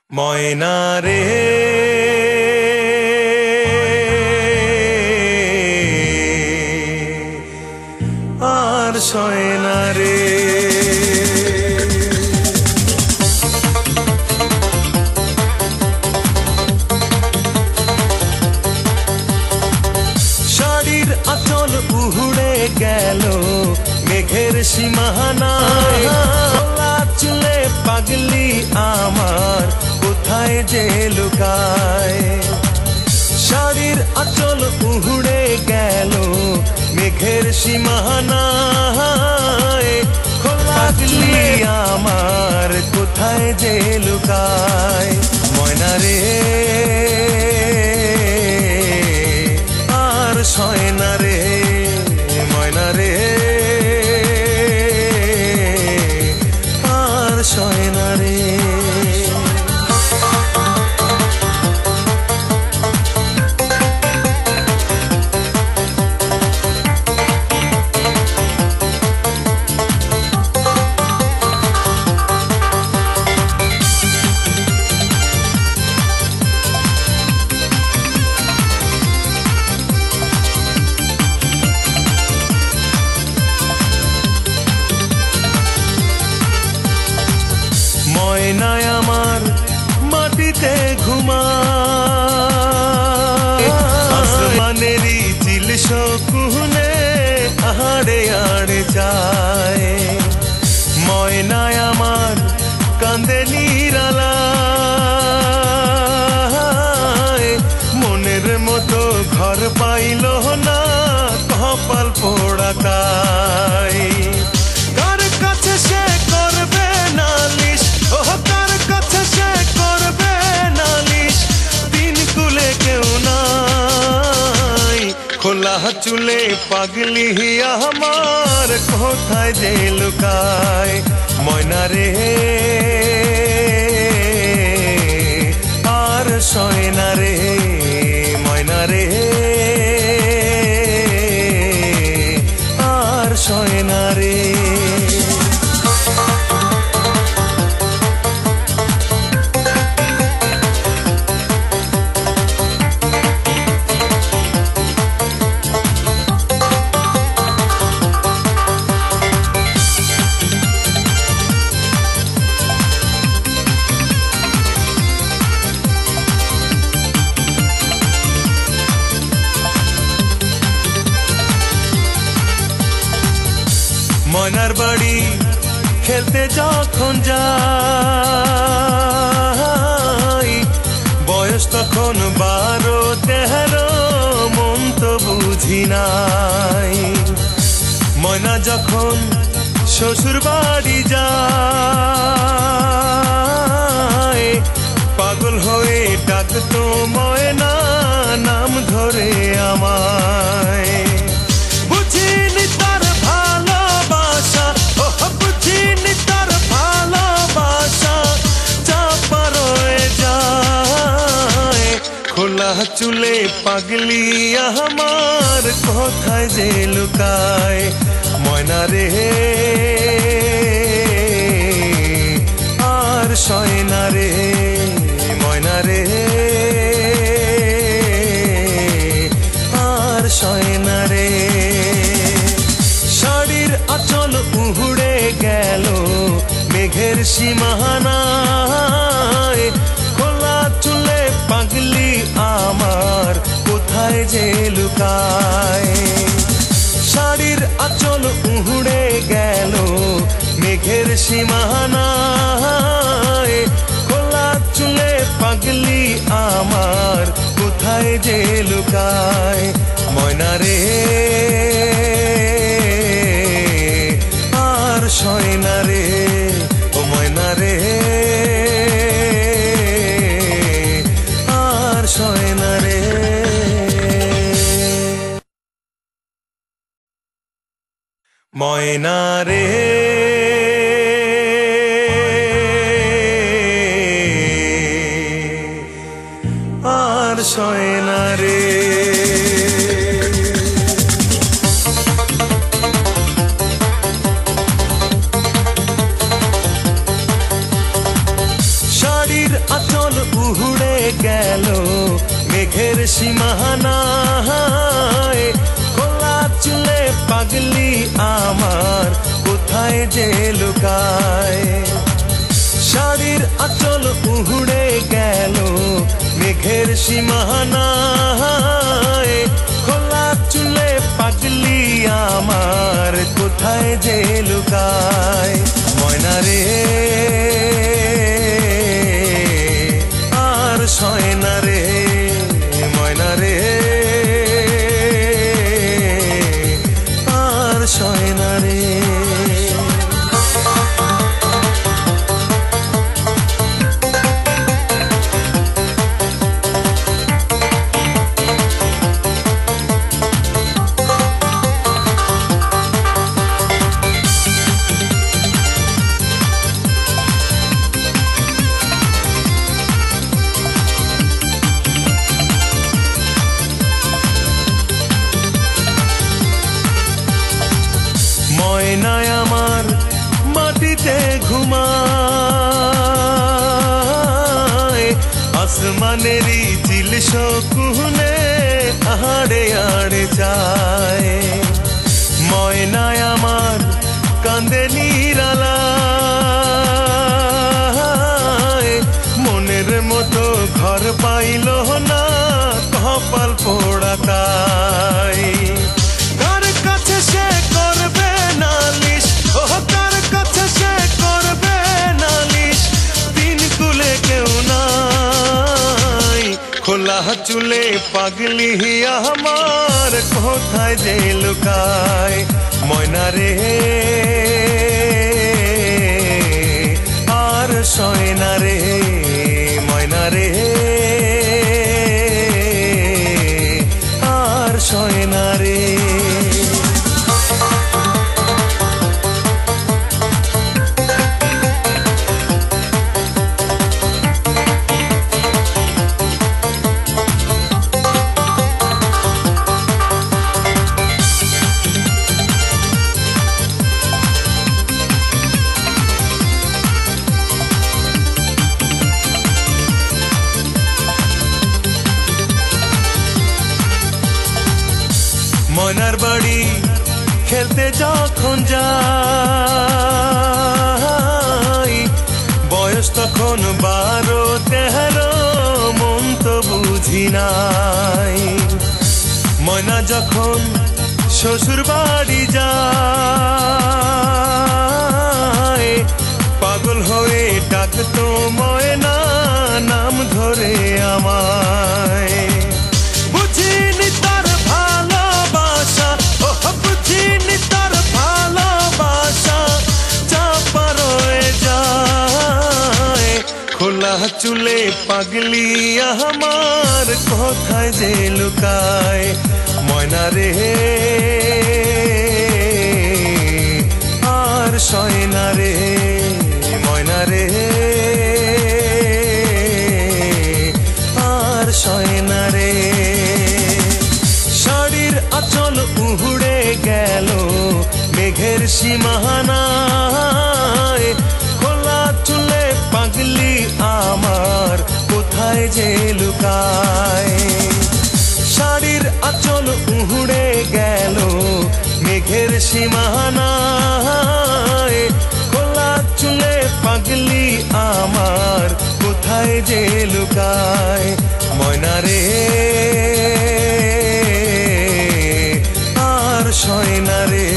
ময়না রে আর সয় না রে। শাড়ির আঁচল উড়ে গেল মেঘের সীমানায়, চুলে পাগলি আমার কোথায় যে লুকায়। শাড়ির আঁচল উড়ে গেল মেঘের সীমানায়, পাগলি আমার কোথায় যে লুকায়। ময়না রে আর সয় না রে, ময়না রে আর সয় না রে। ময়নায় আমার মাটিতে ঘুমায়, আসমানেরই চিল শকুনে আড়ে আড়ে যায়। ময়নায় আমার কান্দে নিরালায়, মনের মতো ঘর পাইল না কপাল পোড়া তাই। কার কাছে সে করবে নালিশ, কার কাছে সে করবে নালিশ, দিন কুলে কেউ নাই। খোলা চুলে পাগলি আমার কোথায় যে লুকায়। ময়না রে আর সয় না রে, ময়না রে আর সয় না রে। ময়নার বাড়ি খেলতে যখন যাই, বয়স তখন 12-13, মন তো বুঝি নাই। ময়না যখন শ্বশুর বাড়ি যায়, পাগল হয়ে ডাকতো ময়না নাম ধরে আমায়। বুঝিনি তার ভালোবাসা, বুঝিনি তার ভালোবাসা, চাপা রয়ে যায়। খোলা চুলে পাগলি আমার কোথায় যে লুকায়। ময়না রে আর সয় না রে, ময়না রে আর সয় না রে। শাড়ির আঁচল উড়ে গেল মেঘের সীমানায়, খোলা চুলে পাগলি আমার কোথায় যে লুকায়। শাড়ির আঁচল উড়ে গেল মেঘের সীমানায়, খোলা চুলে পাগলি আমার কোথায় যে লুকায়। ময়না রে আর সয় না রে, ও ময়না রে আর সয় না রে। ময়না রে আর সয় না রে। শাড়ির আঁচল উড়ে গেল মেঘের সীমানায়, খোলা চুলে পাগলি আমার কোথায় যে লুকায়। শাড়ির আঁচল উড়ে গেল মেঘের সীমানায়, খোলা চুলে পাগলি আমার কোথায় যে লুকায়। ময়না রে আর সয় না রে, ময়না রে আর সয় না রে। ময়নায় আমার মাটিতে ঘুমায়, আসমানেরই চিল শকুনে আড়ে আড়ে যায়। ময়নায় আমার কান্দে নিরালায়, মনের মতো ঘর পাইল না কপাল পোড়া তাই। কার কাছে সে করবে নালিশ, ও কার কাছে সে করবে নালিশ, দিন কুলে কেউ নাই। খোলা চুলে পাগলি আমার কোথায় যে লুকায়। ময়না রে আর সয় না রে, ময়না রে আর সয় না রে। ময়নার বাড়ি খেলতে যখন যাই, বয়স তখন 12-13, মন তো বুঝি নাই। ময়না যখন শ্বশুর বাড়ি যায়, পাগল হয়ে ডাকতো ময়না নাম ধরে আমায়। বুঝিনি তার ভালোবাসা, ও বুঝিনি তার ভালোবাসা, চাপা রয়ে যায়। খোলা চুলে পাগলি আমার কোথায় যে লুকায়। ময়না রে আর সয় না রে, ময়না রে আর সয় না রে। শাড়ির আঁচল উড়ে গেল মেঘের সীমানায়, খোলা চুলে পাগলি আমার কোথায় যে লুকায়। শাড়ির আঁচল উড়ে গেল মেঘের সীমানায়, খোলা চুলে পাগলি আমার কোথায় যে লুকায়। ময়না রে আর সয় না রে।